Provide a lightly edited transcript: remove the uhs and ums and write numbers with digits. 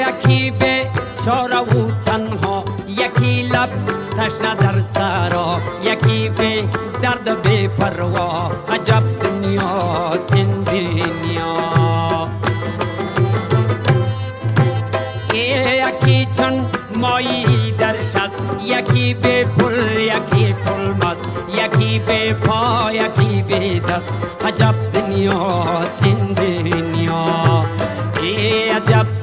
یکی به چاره و تنها، یکی لب تشنه در سرا، یکی به درد بی پروا. عجب دنیاست این دنیا. یکی چون مایی در شست، یکی به پل یکی پل مست، یکی به پا یکی به دست. عجب دنیاست این دنیا. عجب